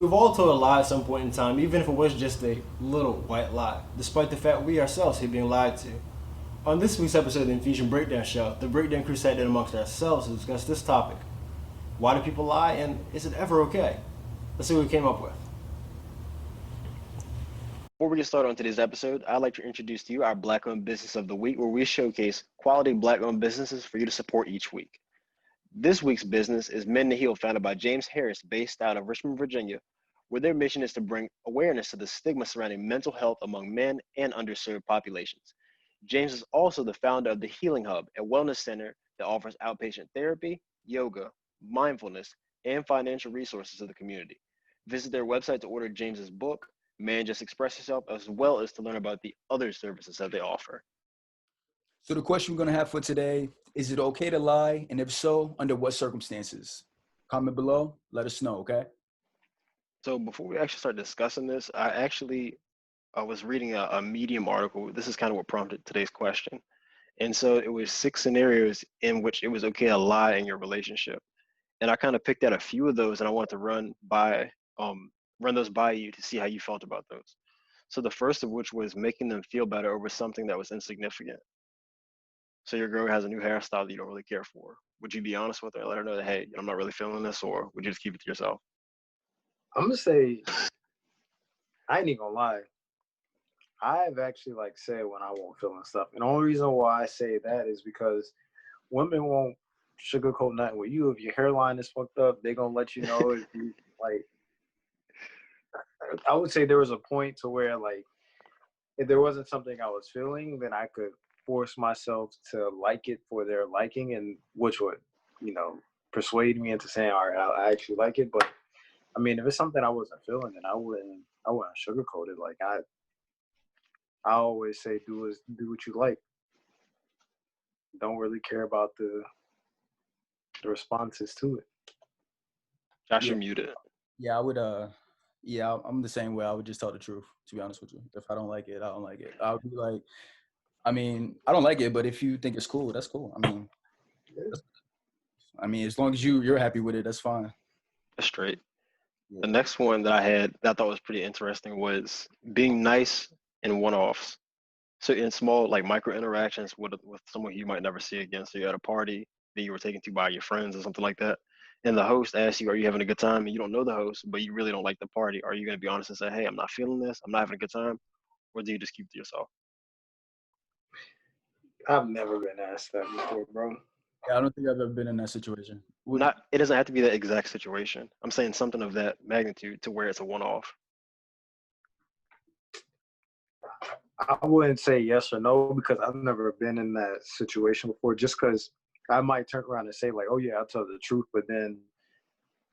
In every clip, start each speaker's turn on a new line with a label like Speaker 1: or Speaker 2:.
Speaker 1: We've all told a lie at some point in time, even if it was just a little white lie, despite the fact we ourselves hate being lied to. On this week's episode of the Infusion Breakdown Show, the Breakdown crew sat down amongst ourselves to discuss this topic. Why do people lie, and is it ever okay? Let's see what we came up with.
Speaker 2: Before we get started on today's episode, I'd like to introduce to you our Black-owned Business of the Week, where we showcase quality Black-owned businesses for you to support each week. This week's business is Mend the Heel, founded by James Harris, based out of Richmond, Virginia, where their mission is to bring awareness to the stigma surrounding mental health among men and underserved populations. James is also the founder of the Healing Hub, a wellness center that offers outpatient therapy, yoga, mindfulness, and financial resources to the community. Visit their website to order James's book, Man Just Express Yourself, as well as to learn about the other services that they offer.
Speaker 3: So the question we're going to have for today, is it okay to lie? And if so, under what circumstances? Comment below, let us know, okay?
Speaker 2: So before we actually start discussing this, I was reading a Medium article. This is kind of what prompted today's question. And so it was 6 scenarios in which it was okay to lie in your relationship. And I kind of picked out a few of those, and I want to run those by you to see how you felt about those. So the first of which was making them feel better over something that was insignificant. So your girl has a new hairstyle that you don't really care for. Would you be honest with her and let her know that, hey, I'm not really feeling this, or would you just keep it to yourself?
Speaker 4: I'm gonna say, I ain't even gonna lie. I've actually said when I won't feel and stuff. And the only reason why I say that is because women won't sugarcoat nothing with you. If your hairline is fucked up, they gonna let you know. If you I would say there was a point to where if there wasn't something I was feeling, then I could force myself to like it for their liking, and which would, persuade me into saying, all right, I actually like it. But I mean, if it's something I wasn't feeling, then I wouldn't sugarcoat it. I always say, do what you like. Don't really care about the responses to it.
Speaker 2: Josh,
Speaker 3: Yeah.
Speaker 2: you're muted.
Speaker 3: Yeah, I'm the same way. I would just tell the truth, to be honest with you. If I don't like it, I don't like it. I would be like, I don't like it, but if you think it's cool, that's cool. As long as you're happy with it, that's fine.
Speaker 2: That's straight.
Speaker 3: Yeah.
Speaker 2: The next one that I had that I thought was pretty interesting was being nice in one-offs. So in small, micro interactions with someone you might never see again. So you're at a party that you were taken to by your friends or something like that, and the host asks you, "Are you having a good time?" And you don't know the host, but you really don't like the party. Are you going to be honest and say, "Hey, I'm not feeling this. I'm not having a good time," or do you just keep it to yourself?
Speaker 4: I've never been asked that before, bro.
Speaker 3: Yeah, I don't think I've ever been in that situation.
Speaker 2: It doesn't have to be that exact situation. I'm saying something of that magnitude to where it's a one-off.
Speaker 4: I wouldn't say yes or no because I've never been in that situation before. Just because I might turn around and say oh yeah, I'll tell the truth, but then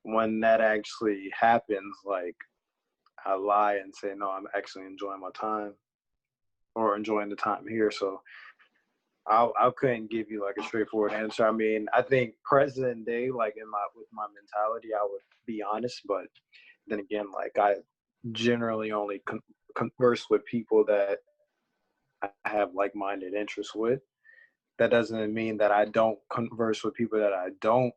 Speaker 4: when that actually happens, I lie and say no, I'm actually enjoying my time or enjoying the time here. So I couldn't give you a straightforward answer. I mean, I think present day, with my mentality, I would be honest, but then again, I generally only converse with people that I have like-minded interests with. That doesn't mean that I don't converse with people that I don't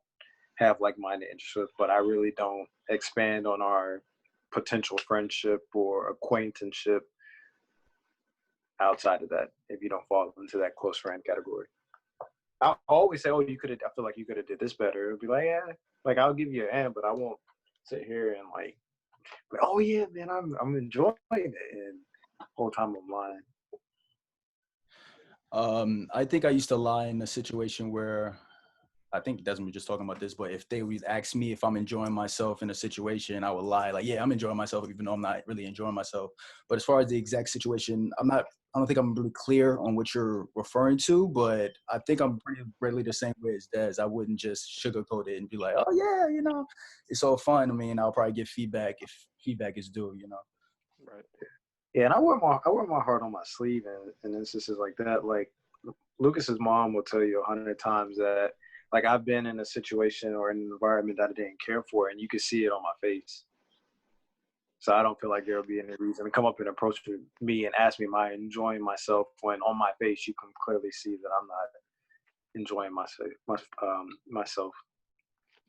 Speaker 4: have like-minded interests with, but I really don't expand on our potential friendship or acquaintanceship outside of that if you don't fall into that close friend category. I always say, oh, I feel like you could have did this better. It'll be yeah, I'll give you an and, but I won't sit here and oh yeah, man, I'm enjoying it, and the whole time I'm lying.
Speaker 3: I think I used to lie in a situation where I think Desmond was just talking about this, but if they would ask me if I'm enjoying myself in a situation, I would lie yeah, I'm enjoying myself, even though I'm not really enjoying myself. But as far as the exact situation, I don't think I'm really clear on what you're referring to, but I think I'm pretty really the same way as Des. I wouldn't just sugarcoat it and be like, oh yeah, it's all fun. I'll probably get feedback if feedback is due,
Speaker 2: Right.
Speaker 4: Yeah, and I wear my heart on my sleeve in instances like that. Lucas's mom will tell you 100 times that I've been in a situation or in an environment that I didn't care for, and you can see it on my face. So I don't feel like there'll be any reason to come up and approach me and ask me am I enjoying myself when on my face you can clearly see that I'm not enjoying myself.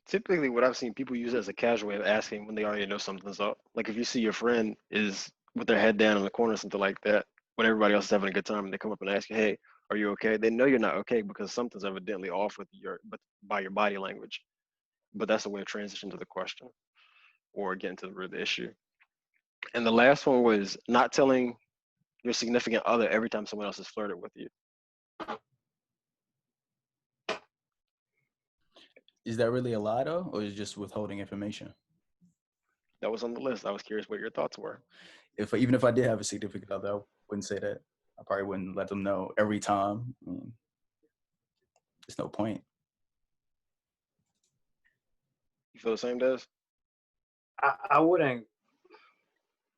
Speaker 2: Typically, what I've seen people use it as a casual way of asking when they already know something's up. Like if you see your friend is with their head down in the corner or something like that, when everybody else is having a good time and they come up and ask you, "Hey, are you okay?" They know you're not okay because something's evidently off with but by your body language. But that's a way of transition to the question or getting to the root of the issue. And the last one was not telling your significant other every time someone else has flirted with you.
Speaker 3: Is that really a lie though, or is it just withholding information?
Speaker 2: That was on the list. I was curious what your thoughts were.
Speaker 3: Even if I did have a significant other, I wouldn't say that. I probably wouldn't let them know every time. There's no point.
Speaker 2: You feel the same, Des?
Speaker 4: I wouldn't.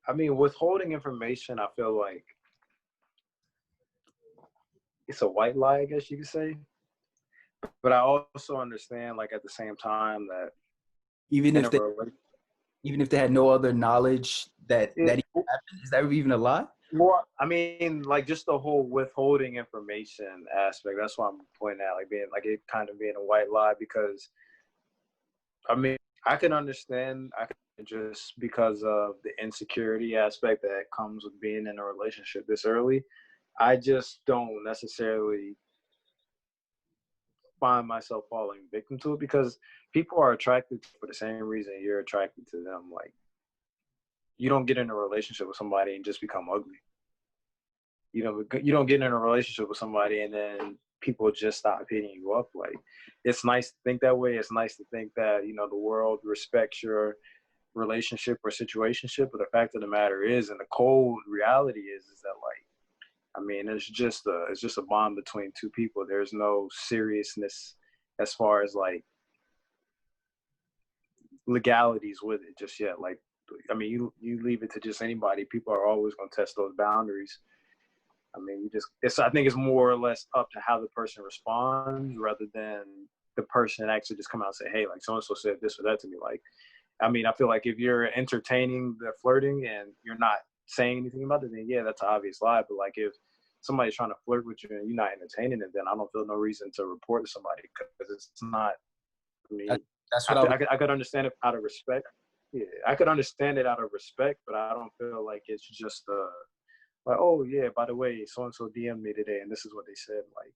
Speaker 4: I mean, withholding information, I feel like it's a white lie, I guess you could say. But I also understand, like, at the same time that
Speaker 3: Even if they had no other knowledge that even happened, is that even a lie?
Speaker 4: Well, I mean, like, just the whole withholding information aspect. That's what I'm pointing at, like being like it kind of being a white lie, because I mean, I can understand. I can just because of the insecurity aspect that comes with being in a relationship this early. I just don't necessarily find myself falling victim to it, because people are attracted to for the same reason you're attracted to them. Like, you don't get in a relationship with somebody and just become ugly. You don't get in a relationship with somebody and then people just stop hitting you up. Like, it's nice to think that way. It's nice to think that, the world respects your relationship or situationship. But the fact of the matter is, and the cold reality is that, like, I mean, it's just a bond between two people. There's no seriousness as far as like legalities with it just yet. Like, I mean, you leave it to just anybody. People are always going to test those boundaries. I mean, I think it's more or less up to how the person responds rather than the person actually just come out and say, hey, like, so-and-so said this or that to me. Like, I mean, I feel like if you're entertaining the flirting and you're not saying anything about it, then yeah, that's an obvious lie. But like, if somebody's trying to flirt with you and you're not entertaining it, then I don't feel no reason to report to somebody, because it's not. I mean,
Speaker 3: that's what
Speaker 4: I could understand it out of respect. Yeah, I could understand it out of respect, but I don't feel like it's just like, oh yeah, by the way, so and so DM'd me today, and this is what they said. Like,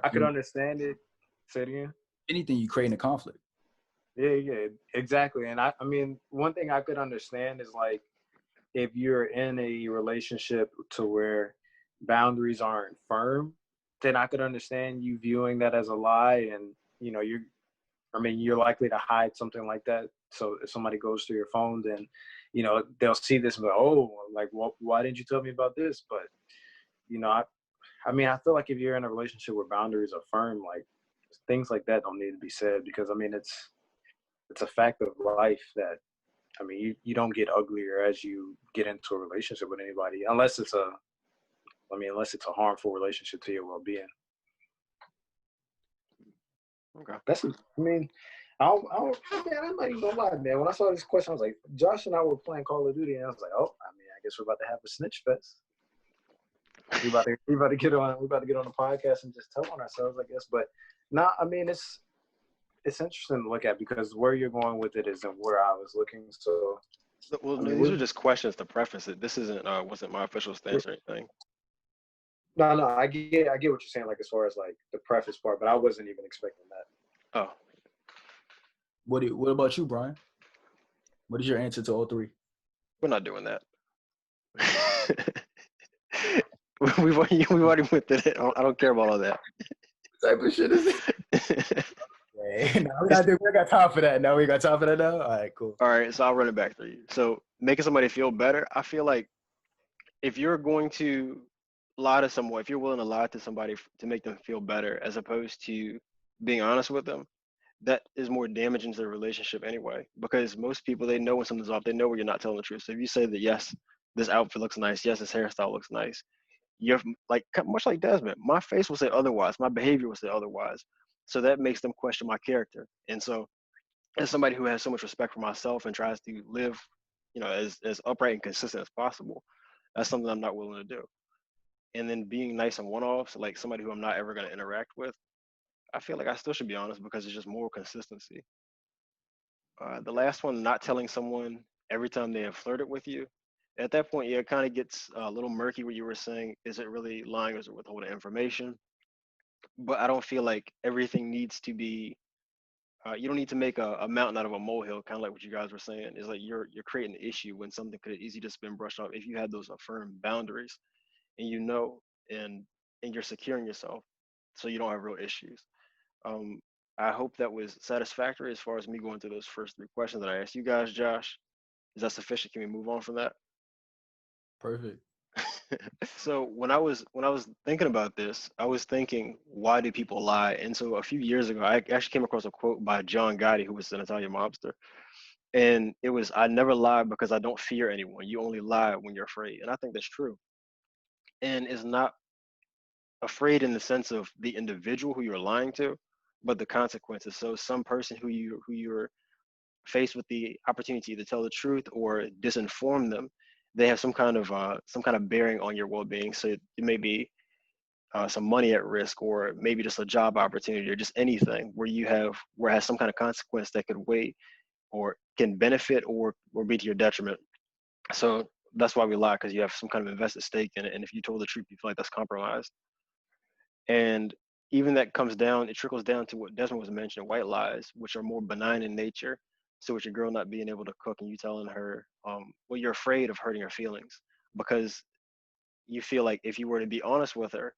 Speaker 4: I could understand it. Say it again.
Speaker 3: Anything you create a conflict.
Speaker 4: Yeah, exactly. And I mean, one thing I could understand is like, if you're in a relationship to where boundaries aren't firm, then I could understand you viewing that as a lie, and you're likely to hide something like that. So if somebody goes through your phone, then they'll see this and go, oh, like, why didn't you tell me about this? But I mean, I feel like if you're in a relationship where boundaries are firm, like, things like that don't need to be said, because I mean, it's a fact of life that, I mean, you don't get uglier as you get into a relationship with anybody, unless it's a harmful relationship to your well-being.
Speaker 2: Okay.
Speaker 4: I'm not even gonna lie, man. When I saw this question, I was like, Josh and I were playing Call of Duty, and I was like, oh, I mean, I guess we're about to have a snitch fest. We about to get on the podcast and just tell on ourselves, I guess. But I mean, it's interesting to look at, because where you're going with it isn't where I was looking. So
Speaker 2: well, these are just questions to preface it. This wasn't my official stance or anything.
Speaker 4: No, I get what you're saying, like, as far as like the preface part, but I wasn't even expecting that.
Speaker 2: Oh.
Speaker 3: What about you, Bryan? What is your answer to all three?
Speaker 2: We're not doing that. We've already went through it. I don't care about all that.
Speaker 3: What type of shit is it? We got time for that. No, we got time for that now? All right, cool.
Speaker 2: All right, so I'll run it back through you. So making somebody feel better, I feel like if you're going to lie to someone, if you're willing to lie to somebody to make them feel better, as opposed to being honest with them, that is more damaging to the relationship anyway. Because most people, they know when something's off. They know when you're not telling the truth. So if you say that, yes, this outfit looks nice, yes, this hairstyle looks nice, you're like, much like Desmond, my face will say otherwise, my behavior will say otherwise. So that makes them question my character. And so as somebody who has so much respect for myself and tries to live, as upright and consistent as possible, that's something I'm not willing to do. And then being nice on one-offs, like somebody who I'm not ever going to interact with, I feel like I still should be honest because it's just moral consistency. The last one, not telling someone every time they have flirted with you. At that point, yeah, it kind of gets a little murky what you were saying. Is it really lying or is it withholding information? But I don't feel like everything needs to be, you don't need to make a mountain out of a molehill, kind of like what you guys were saying. Is like you're creating an issue when something could have easily just been brushed off if you had those firm boundaries and you know and and you're securing yourself so you don't have real issues. Um, I hope that was satisfactory as far as me going through those first three questions that I asked you guys, Josh. Is that sufficient? Can we move on from that?
Speaker 3: Perfect.
Speaker 2: So when I was thinking about this, I was thinking, why do people lie? And so a few years ago, I actually came across a quote by John Gotti, who was an Italian mobster, and it was, "I never lie because I don't fear anyone. You only lie when you're afraid." And I think that's true. And it's not afraid in the sense of the individual who you're lying to, but the consequences. So some person who you're faced with the opportunity to tell the truth or disinform them, they have some kind of bearing on your well-being. So it may be some money at risk, or maybe just a job opportunity, or just anything where it has some kind of consequence that could weigh or can benefit or be to your detriment. So that's why we lie, because you have some kind of invested stake in it, and if you told the truth, you feel like that's compromised. And even that comes down, it trickles down to what Desmond was mentioning, white lies, which are more benign in nature. So with your girl not being able to cook and you telling her, well, you're afraid of hurting her feelings because you feel like if you were to be honest with her,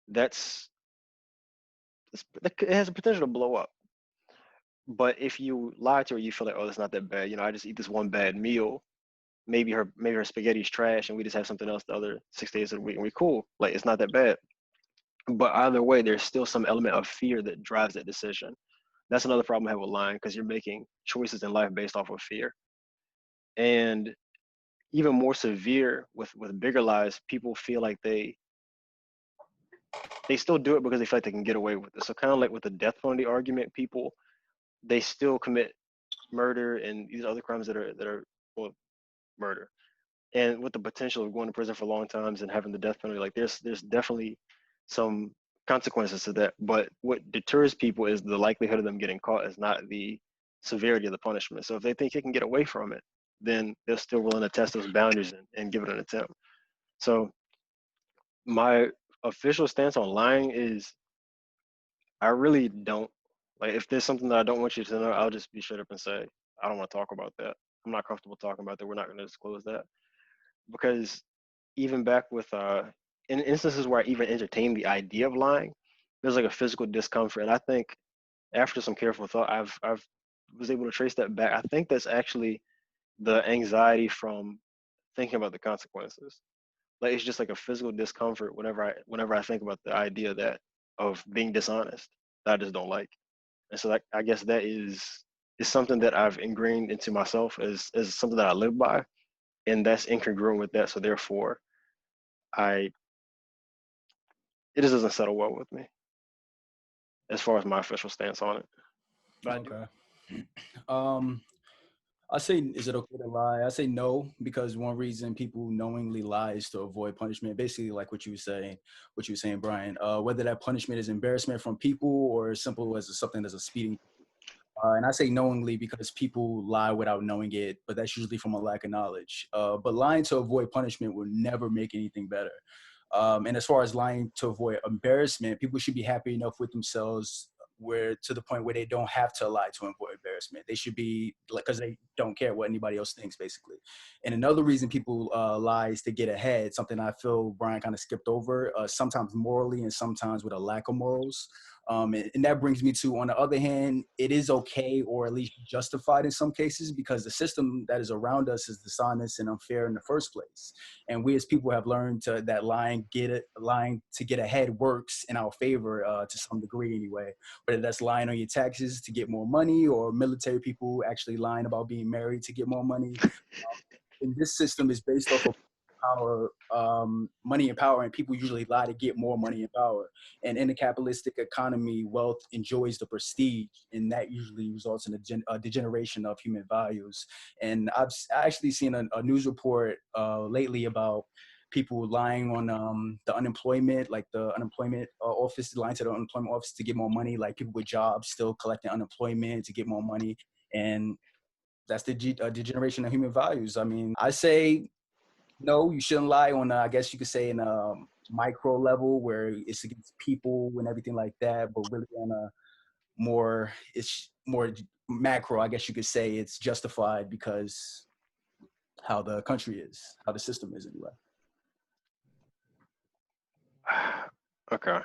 Speaker 2: that's it has a potential to blow up. But if you lie to her, you feel like, oh, that's not that bad. I just eat this one bad meal. Maybe her spaghetti's trash, and we just have something else the other 6 days of the week, and we cool. Like it's not that bad. But either way, there's still some element of fear that drives that decision. That's another problem I have with lying, because you're making choices in life based off of fear. And even more severe with bigger lies, people feel like they still do it because they feel like they can get away with it. So kind of like with the death penalty argument, people they still commit murder and these other crimes that are well, murder, and with the potential of going to prison for long times and having the death penalty. Like there's definitely some consequences to that. But what deters people is the likelihood of them getting caught, is not the severity of the punishment. So if they think they can get away from it, then they're still willing to test those boundaries and give it an attempt. So my official stance on lying is, I really don't, like, if there's something that I don't want you to know, I'll just be straight up and say, I don't want to talk about that. I'm not comfortable talking about that. We're not going to disclose that. Because even back with in instances where I even entertain the idea of lying, there's like a physical discomfort. And I think after some careful thought, I've was able to trace that back. I think that's actually the anxiety from thinking about the consequences. Like it's just like a physical discomfort whenever I think about the idea that of being dishonest, that I just don't like. And so I guess that is something that I've ingrained into myself as something that I live by, and that's incongruent with that. So therefore, I it just doesn't settle well with me as far as my official stance on it. But I do.
Speaker 3: Okay. Um, I say, is it okay to lie? I say no, because one reason people knowingly lie is to avoid punishment. Basically, like what you were saying, Bryan. Whether that punishment is embarrassment from people or as simple as something as a speeding. And I say knowingly because people lie without knowing it, but that's usually from a lack of knowledge. But lying to avoid punishment will never make anything better. And as far as lying to avoid embarrassment, people should be happy enough with themselves where to the point where they don't have to lie to avoid embarrassment. They should be like, because they don't care what anybody else thinks, basically. And another reason people lie is to get ahead, something I feel Bryan kind of skipped over, sometimes morally and sometimes with a lack of morals. And that brings me to, on the other hand, it is okay or at least justified in some cases because the system that is around us is dishonest and unfair in the first place. And we as people have learned that lying to get ahead works in our favor to some degree anyway. Whether that's lying on your taxes to get more money, or military people actually lying about being married to get more money. And this system is based off of power, money and power, and people usually lie to get more money and power. And in a capitalistic economy, wealth enjoys the prestige, and that usually results in a degeneration of human values. And I've actually seen a news report lately about people lying on the unemployment, like the unemployment office, lying to the unemployment office to get more money, like people with jobs still collecting unemployment to get more money. And that's the degeneration of human values. I mean, I say, no, you shouldn't lie on, I guess you could say in a micro level where it's against people and everything like that, but really on a it's more macro, I guess you could say it's justified because how the country is, how the system is anyway.
Speaker 2: Okay.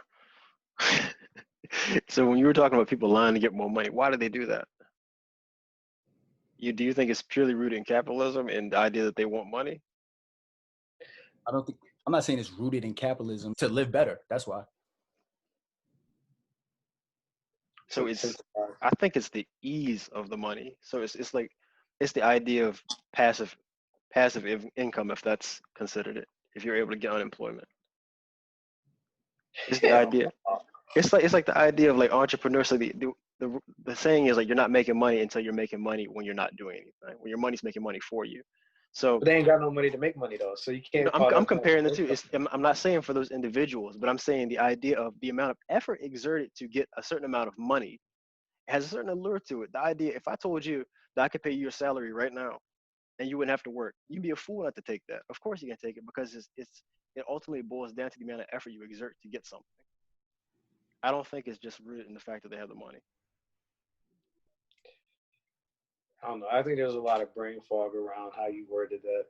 Speaker 2: So when you were talking about people lying to get more money, why do they do that? Do you think it's purely rooted in capitalism and the idea that they want money?
Speaker 3: I'm not saying it's rooted in capitalism to live better. That's why.
Speaker 2: So I think it's the ease of the money. So it's like, it's the idea of passive income, if that's considered it, if you're able to get unemployment. It's the idea. It's like the idea of like entrepreneurs. So the saying is like, you're not making money until you're making money when you're not doing anything, when your money's making money for you. So
Speaker 4: but they ain't got no money to make money though, so you can't.
Speaker 2: I'm comparing the two. I'm not saying for those individuals, but I'm saying the idea of the amount of effort exerted to get a certain amount of money has a certain allure to it. The idea, if I told you that I could pay you your salary right now and you wouldn't have to work, you'd be a fool not to take that. Of course you can take it, because it ultimately boils down to the amount of effort you exert to get something. I don't think it's just rooted in the fact that they have the money.
Speaker 4: I don't know. I think there's a lot of brain fog around how you worded that.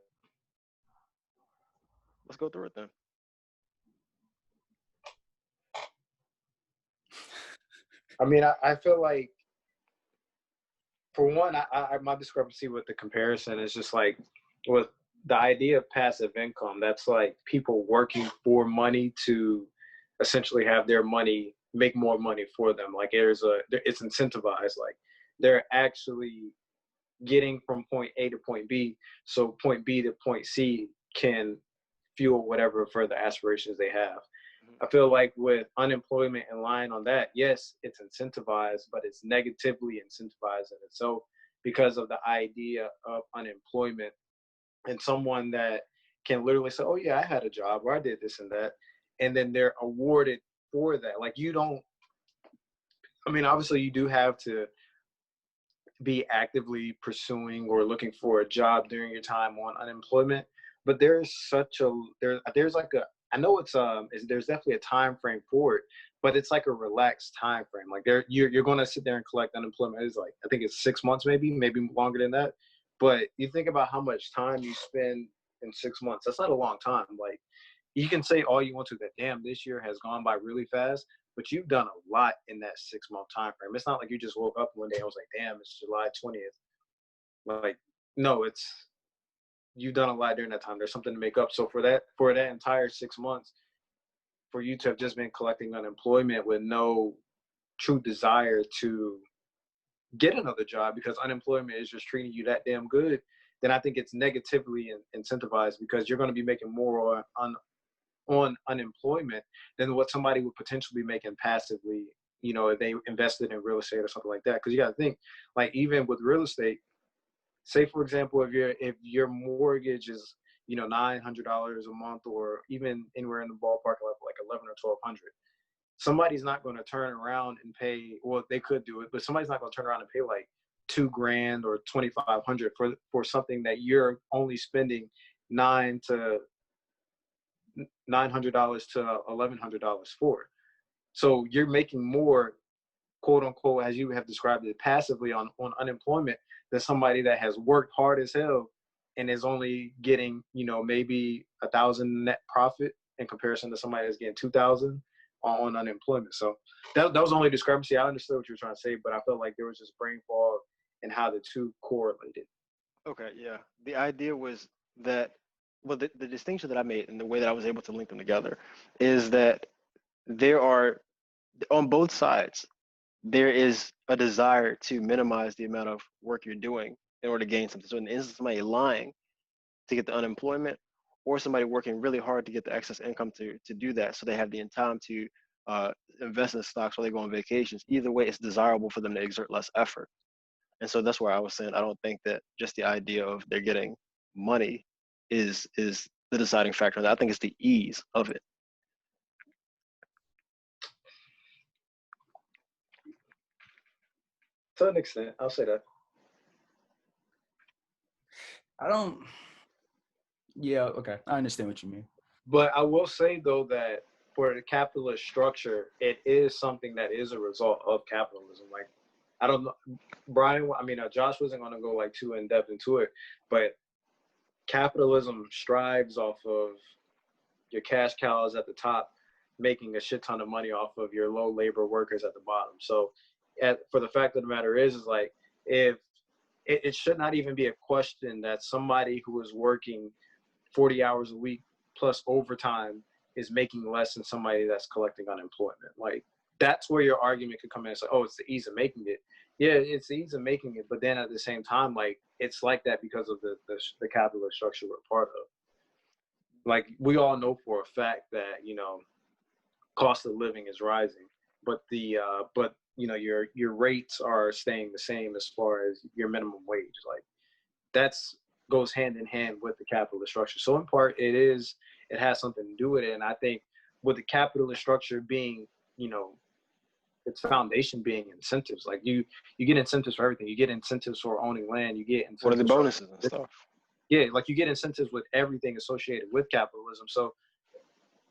Speaker 2: Let's go through it then.
Speaker 4: I mean, I feel like, for one, I my discrepancy with the comparison is just like with the idea of passive income. That's like people working for money to essentially have their money make more money for them. Like it's incentivized. Like they're actually getting from point A to point B, so point B to point C can fuel whatever further aspirations they have. I feel like with unemployment and lying on that, yes, it's incentivized, but it's negatively incentivized in itself because of the idea of unemployment and someone that can literally say, oh yeah, I had a job or I did this and that, and then they're awarded for that. Like obviously you do have to be actively pursuing or looking for a job during your time on unemployment, but there's like a, I know there's definitely a time frame for it, but it's like a relaxed time frame. Like you're going to sit there and collect unemployment. It's like, I think it's 6 months, maybe longer than that. But you think about how much time you spend in 6 months. That's not a long time. Like you can say all you want to that, damn, this year has gone by really fast, but you've done a lot in that 6 month time frame. It's not like you just woke up one day and was like, damn, it's July 20th. Like, no, you've done a lot during that time. There's something to make up. So for that entire 6 months, for you to have just been collecting unemployment with no true desire to get another job because unemployment is just treating you that damn good, then I think it's negatively incentivized because you're going to be making more on unemployment than what somebody would potentially be making passively, if they invested in real estate or something like that. Because you got to think, like, even with real estate, say for example, if your mortgage is $900 a month, or even anywhere in the ballpark of like 11 or 1200, somebody's not going to turn around and pay. Well, they could do it, but somebody's not going to turn around and pay like $2,000 or $2,500 for something that you're only spending $900 to $1,100 for. So you're making more, quote unquote, as you have described it, passively on unemployment than somebody that has worked hard as hell and is only getting, maybe 1,000 net profit in comparison to somebody that's getting 2,000 on unemployment. So that was the only discrepancy. I understood what you were trying to say, but I felt like there was just brain fog in how the two correlated.
Speaker 2: Okay, yeah. The idea was that, well, the distinction that I made and the way that I was able to link them together is that there are, on both sides, there is a desire to minimize the amount of work you're doing in order to gain something. So in the instance of somebody lying to get the unemployment, or somebody working really hard to get the excess income to do that, so they have the time to invest in stocks while they go on vacations. Either way, it's desirable for them to exert less effort. And so that's where I was saying I don't think that just the idea of they're getting money is the the deciding factor. I think it's the ease of it.
Speaker 4: To an extent, I'll say that.
Speaker 3: Yeah, okay. I understand what you mean.
Speaker 4: But I will say, though, that for the capitalist structure, it is something that is a result of capitalism. Like, I don't know, Bryan, Josh wasn't going to go like too in depth into it, but capitalism strives off of your cash cows at the top, making a shit ton of money off of your low labor workers at the bottom. So for the fact of the matter is like, if it should not even be a question that somebody who is working 40 hours a week plus overtime is making less than somebody that's collecting unemployment. Like, that's where your argument could come in and say, oh, it's the ease of making it. Yeah, it's the ease of making it, but then at the same time, like, it's like that because of the capitalist structure we're part of. Like, we all know for a fact that, cost of living is rising, but your rates are staying the same as far as your minimum wage. Like, that's goes hand in hand with the capitalist structure. So in part, it has something to do with it. And I think with the capitalist structure being, its foundation being incentives, like you get incentives for everything. You get incentives for owning land. You get incentives.
Speaker 2: What are the bonuses and stuff?
Speaker 4: Yeah, like you get incentives with everything associated with capitalism. So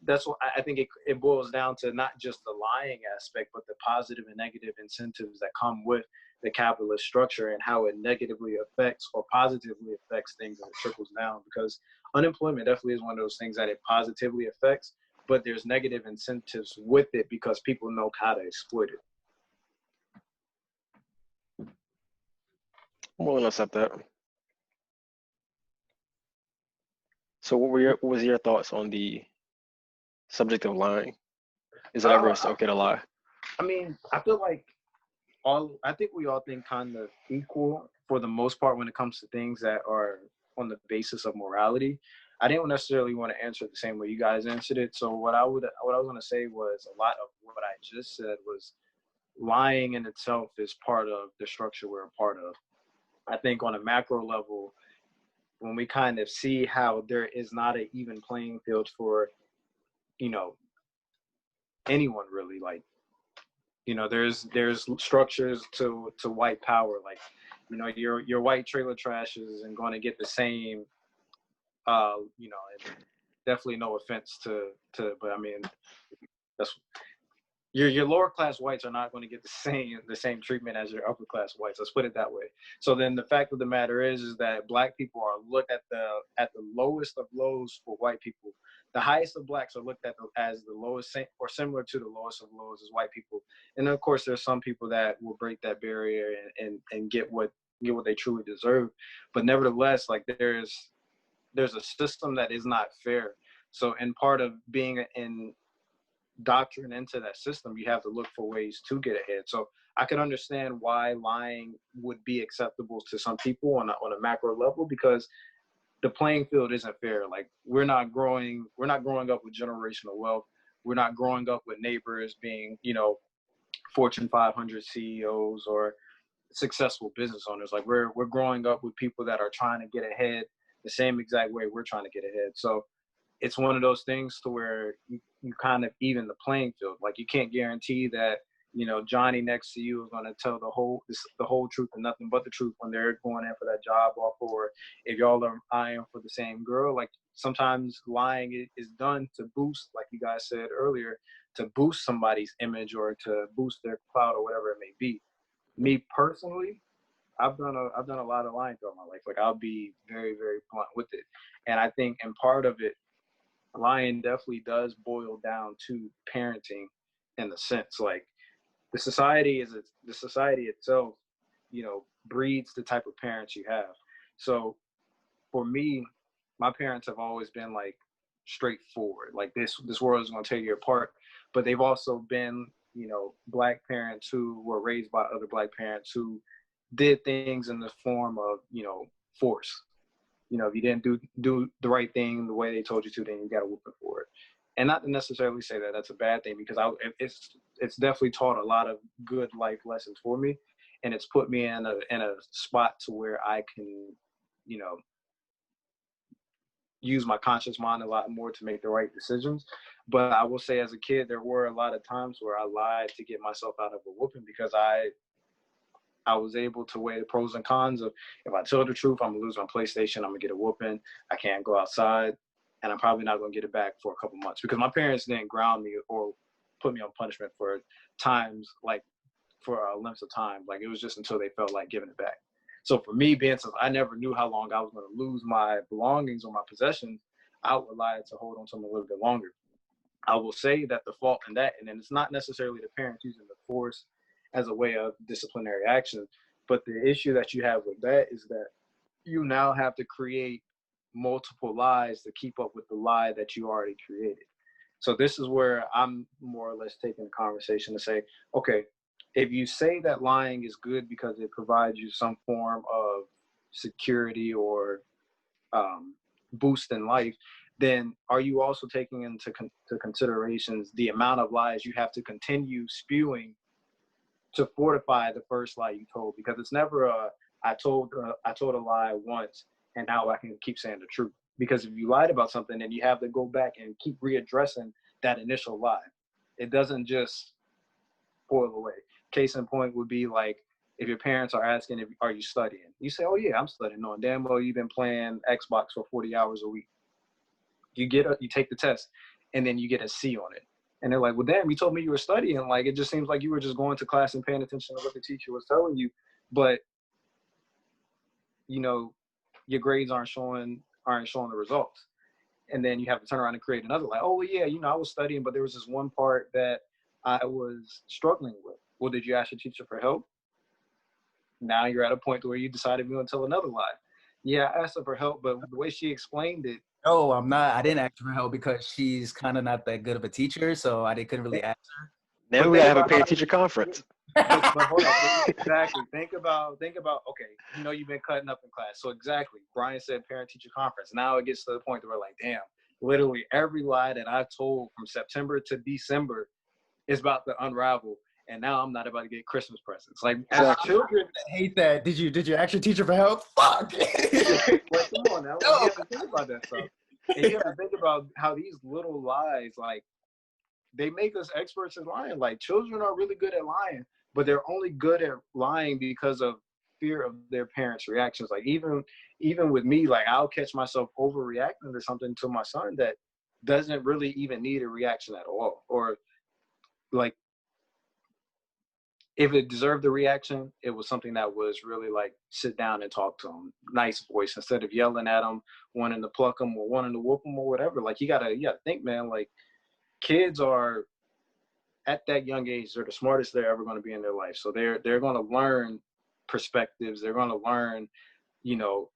Speaker 4: that's what I think it boils down to, not just the lying aspect, but the positive and negative incentives that come with the capitalist structure and how it negatively affects or positively affects things and it trickles down. Because unemployment definitely is one of those things that it positively affects, but there's negative incentives with it because people know how to exploit it.
Speaker 2: I'm willing to accept that. So what was your thoughts on the subject of lying? Is it ever okay to lie?
Speaker 4: I mean, I feel like I think we all think kind of equal for the most part when it comes to things that are on the basis of morality. I didn't necessarily want to answer it the same way you guys answered it. So what I was going to say was a lot of what I just said was lying in itself is part of the structure we're a part of. I think on a macro level, when we kind of see how there is not an even playing field for, anyone really, like, there's structures to white power, like, your white trailer trash isn't going to get the same, definitely no offense to, but I mean, that's your lower class whites are not going to get the same treatment as your upper class whites. Let's put it that way. So then the fact of the matter is that black people are looked at the lowest of lows for white people. The highest of blacks are looked at as the lowest, or similar to the lowest of lows as white people. And of course, there's some people that will break that barrier and get what they truly deserve. But nevertheless, like, there's a system that is not fair. So in part of being in doctrine into that system, you have to look for ways to get ahead. So I can understand why lying would be acceptable to some people on a macro level, because the playing field isn't fair. Like, we're not growing up with generational wealth. We're not growing up with neighbors being, Fortune 500 CEOs or successful business owners. Like, we're growing up with people that are trying to get ahead the same exact way we're trying to get ahead. So it's one of those things to where you kind of even the playing field. Like, you can't guarantee that, Johnny next to you is going to tell the whole truth and nothing but the truth when they're going in for that job offer, or if y'all are eyeing for the same girl. Like, sometimes lying is done to boost, like you guys said earlier, to boost somebody's image or to boost their clout or whatever it may be. Me personally, I've done a lot of lying throughout my life. Like, I'll be very, very blunt with it. And I think in part of it, lying definitely does boil down to parenting, in the sense, like, the society itself, breeds the type of parents you have. So for me, my parents have always been like straightforward. Like, this world is going to tear you apart. But they've also been, black parents who were raised by other black parents who did things in the form of, force. If you didn't do the right thing the way they told you to, then you got to whoop it for it. And not to necessarily say that that's a bad thing, because it's definitely taught a lot of good life lessons for me, and it's put me in a spot to where I can, use my conscious mind a lot more to make the right decisions. But I will say, as a kid, there were a lot of times where I lied to get myself out of a whooping because I was able to weigh the pros and cons of, if I tell the truth, I'm gonna lose my PlayStation, I'm gonna get a whooping, I can't go outside, and I'm probably not gonna get it back for a couple months, because my parents didn't ground me or put me on punishment for times, like for lengths of time. Like, it was just until they felt like giving it back. So for me, being since I never knew how long I was gonna lose my belongings or my possessions, I would lie to hold on to them a little bit longer. I will say that the fault in that, and then it's not necessarily the parents using the force as a way of disciplinary action, but the issue that you have with that is that you now have to create multiple lies to keep up with the lie that you already created. So this is where I'm more or less taking the conversation to say, okay, if you say that lying is good because it provides you some form of security or boost in life, then are you also taking into considerations the amount of lies you have to continue spewing to fortify the first lie you told? Because it's never I told a lie once and now I can keep saying the truth. Because if you lied about something, then you have to go back and keep readdressing that initial lie. It doesn't just boil away. Case in point would be like, if your parents are asking, are you studying? You say, oh yeah, I'm studying. Knowing damn well you've been playing Xbox for 40 hours a week. You take the test and then you get a C on it. And they're like, well, damn, you told me you were studying. Like, it just seems like you were just going to class and paying attention to what the teacher was telling you. But, you know, your grades aren't showing the results. And then you have to turn around and create another, like, oh, well, yeah, you know, I was studying, but there was this one part that I was struggling with. Well, did you ask your teacher for help? Now you're at a point where you decided you're going to tell another lie. Yeah, I asked her for help, but the way she explained it.
Speaker 3: No, I'm not. I didn't ask her for help because she's kind of not that good of a teacher, so couldn't really ask her.
Speaker 2: Now we gotta have a parent-teacher conference.
Speaker 4: But hold on, exactly. Think about. Okay, you know, you've been cutting up in class, so exactly. Bryan said parent-teacher conference. Now it gets to the point where we're like, damn, literally every lie that I told from September to December is about to unravel, and now I'm not about to get Christmas presents. Like, as children,
Speaker 3: I hate that. Did you ask your teacher for help? Fuck.
Speaker 4: like, come on now. You have to think about that stuff. And you have to think about how these little lies, like, they make us experts in lying. Like, children are really good at lying, but they're only good at lying because of fear of their parents' reactions. Like, even with me, like, I'll catch myself overreacting to something to my son that doesn't really even need a reaction at all. Or, like, if it deserved a reaction, it was something that was really like, sit down and talk to him, nice voice, instead of yelling at him, wanting to pluck him or wanting to whoop him or whatever. Like, you gotta think, man, like, kids are at that young age, they're the smartest they're ever going to be in their life. So they're going to learn perspectives. They're going to learn, you know,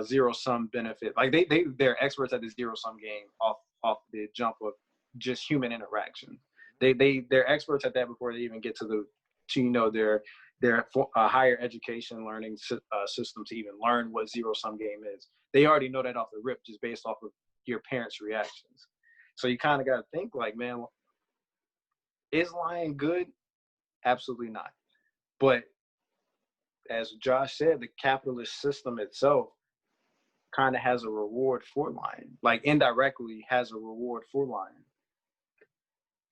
Speaker 4: zero sum benefit. Like, they're experts at the zero sum game off the jump of just human interaction. They're experts at that before they even get to their higher education learning system to even learn what zero sum game is. They already know that off the rip, just based off of your parents' reactions. So you kind of got to think, like, man, is lying good? Absolutely not. But as Josh said, the capitalist system itself kind of has a reward for lying, like, indirectly has a reward for lying.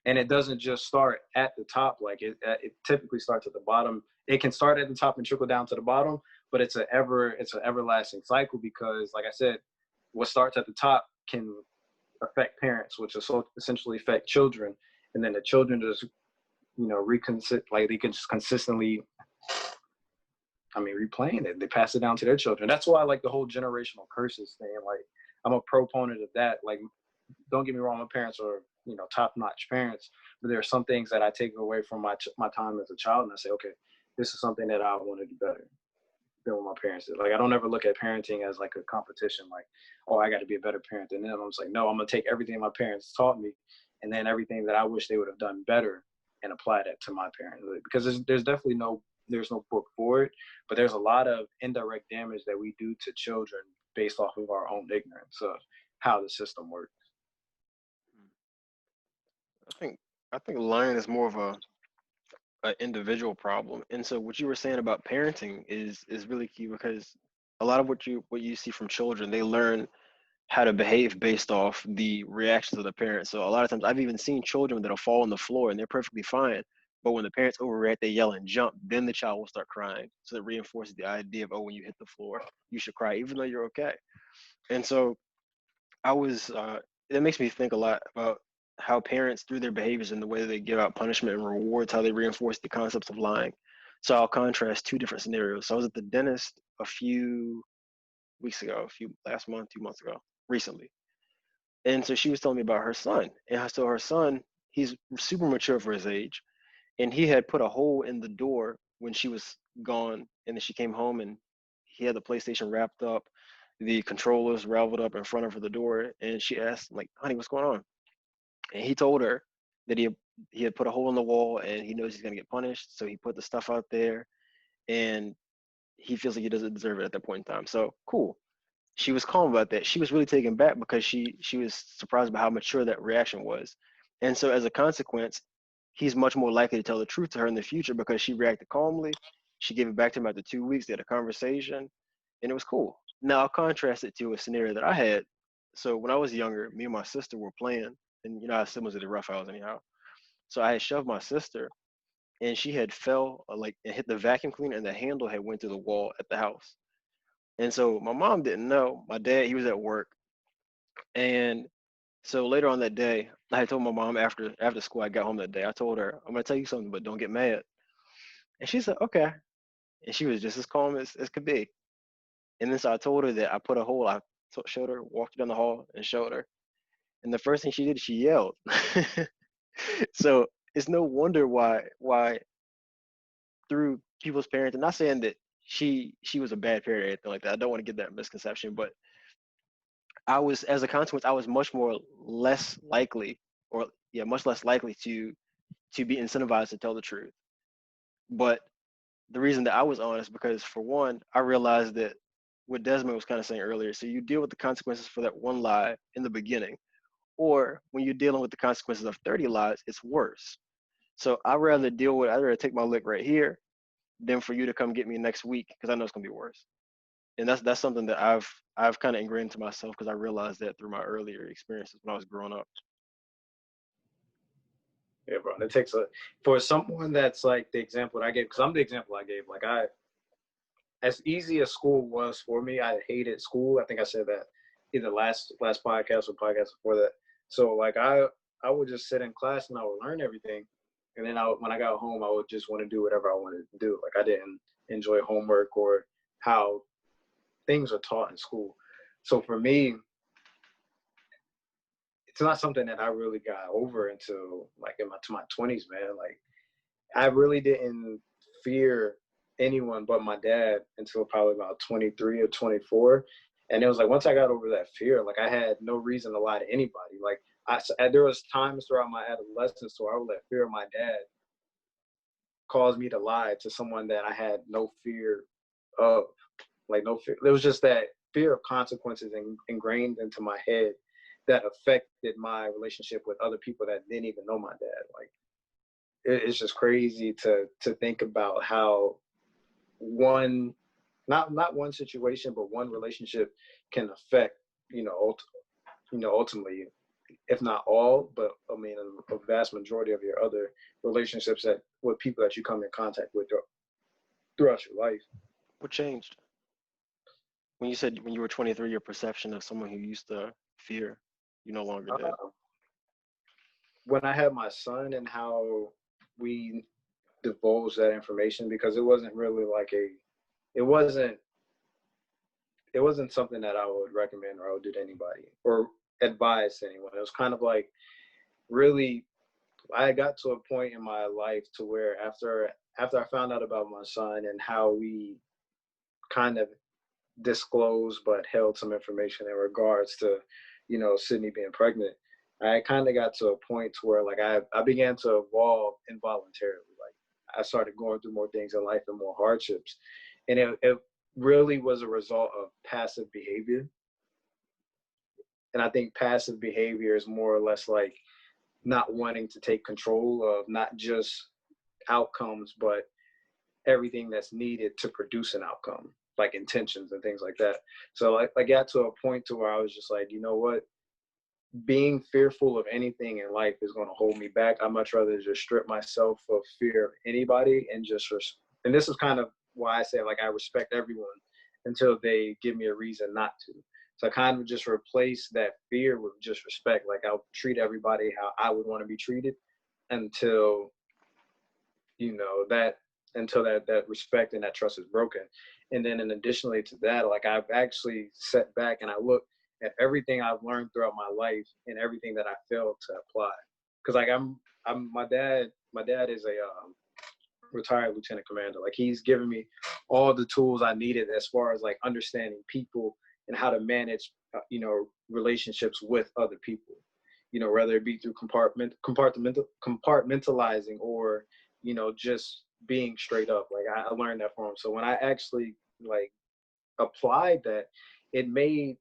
Speaker 4: And it doesn't just start at the top. Like, it typically starts at the bottom. It can start at the top and trickle down to the bottom, but it's an everlasting cycle, because, like I said, what starts at the top can affect parents, which essentially affect children, and then the children just, you know, they can just consistently, replaying it. They pass it down to their children. That's why I like the whole generational curses thing. Like, I'm a proponent of that. Like, don't get me wrong, my parents are, you know, top-notch parents, but there are some things that I take away from my time as a child, and I say, okay, this is something that I want to do better than what my parents did. Like, I don't ever look at parenting as like a competition, like, oh, I got to be a better parent than them. I'm just like, no, I'm gonna take everything my parents taught me, and then everything that I wish they would have done better, and apply that to my parents. Because there's definitely no book for it, but there's a lot of indirect damage that we do to children based off of our own ignorance of how the system works.
Speaker 2: I think lying is more of an individual problem. And so what you were saying about parenting is really key, because a lot of what you see from children, they learn how to behave based off the reactions of the parents. So a lot of times I've even seen children that'll fall on the floor and they're perfectly fine. But when the parents overreact, they yell and jump, then the child will start crying. So it reinforces the idea of, oh, when you hit the floor, you should cry, even though you're okay. And so I was, it makes me think a lot about how parents, through their behaviors and the way they give out punishment and rewards, how they reinforce the concepts of lying. So I'll contrast two different scenarios. So I was at the dentist a few weeks ago, last month, 2 months ago, recently. And so she was telling me about her son. And so her son, he's super mature for his age. And he had put a hole in the door when she was gone. And then she came home and he had the PlayStation wrapped up, the controllers raveled up in front of her the door. And she asked, like, honey, what's going on? And he told her that he had put a hole in the wall and he knows he's gonna get punished. So he put the stuff out there and he feels like he doesn't deserve it at that point in time. So cool. She was calm about that. She was really taken back because she was surprised by how mature that reaction was. And so as a consequence, he's much more likely to tell the truth to her in the future because she reacted calmly. She gave it back to him after 2 weeks. They had a conversation and it was cool. Now I'll contrast it to a scenario that I had. So when I was younger, me and my sister were playing, and you know how siblings are the rough house anyhow. So I had shoved my sister and she had fell like and hit the vacuum cleaner and the handle had went through the wall at the house. And so my mom didn't know. My dad, he was at work. And so later on that day, I had told my mom after school, I got home that day. I told her, I'm gonna tell you something, but don't get mad. And she said, okay. And she was just as calm as could be. And then so I told her that I put a hole, showed her, walked down the hall and showed her. And the first thing she did, she yelled. So it's no wonder why through people's parents, and not saying that she was a bad parent or anything like that. I don't want to get that misconception, but I was, as a consequence, I was much less likely, or yeah, much less likely to be incentivized to tell the truth. But the reason that I was honest, because for one, I realized that what Desmond was kind of saying earlier. So you deal with the consequences for that one lie in the beginning, or when you're dealing with the consequences of 30 lies, it's worse. So I'd rather take my lick right here than for you to come get me next week because I know it's gonna be worse. And that's something that I've kind of ingrained into myself because I realized that through my earlier experiences when I was growing up.
Speaker 4: Yeah, bro. It takes for someone that's like the example that I gave, because I'm the example I gave. Like as easy as school was for me, I hated school. I think I said that either last podcast or podcast before that. So like I would just sit in class and I would learn everything, and then when I got home, I would just want to do whatever I wanted to do. Like I didn't enjoy homework or how things are taught in school. So for me, it's not something that I really got over until like to my 20s, man. Like I really didn't fear anyone but my dad until probably about 23 or 24. And it was like, once I got over that fear, like I had no reason to lie to anybody. Like there was times throughout my adolescence where I would let fear of my dad cause me to lie to someone that I had no fear of. Like no fear. There was just that fear of consequences ingrained into my head that affected my relationship with other people that didn't even know my dad. Like it's just crazy to think about how one, not one situation, but one relationship can affect, ultimately, if not all, but I mean, a vast majority of your other relationships with people that you come in contact with throughout your life.
Speaker 2: What changed? When you said when you were 23, your perception of someone who used to fear, you no longer did.
Speaker 4: When I had my son and how we divulged that information, because it wasn't really like it wasn't something that I would recommend or I would do to anybody or advise to anyone. It was kind of like really, I got to a point in my life to where after I found out about my son and how we kind of disclosed but held some information in regards to, Sydney being pregnant, I kind of got to a point where like I began to evolve involuntarily. Like I started going through more things in life and more hardships. And it really was a result of passive behavior. And I think passive behavior is more or less like not wanting to take control of not just outcomes, but everything that's needed to produce an outcome. like intentions and things like that. So I got to a point to where I was just like, you know what? Being fearful of anything in life is going to hold me back. I'd much rather just strip myself of fear of anybody and just, and this is kind of why I say like I respect everyone until they give me a reason not to. So I kind of just replace that fear with just respect. Like I'll treat everybody how I would want to be treated until, you know, that respect and that trust is broken. And then in additionally to that, like I've actually sat back and I look at everything I've learned throughout my life and everything that I failed to apply. Cause like my dad is a retired lieutenant commander. Like he's given me all the tools I needed as far as like understanding people and how to manage, you know, relationships with other people, you know, whether it be through compartmentalizing or, you know, just being straight up. Like I learned that from him. So when I actually like applied that, it made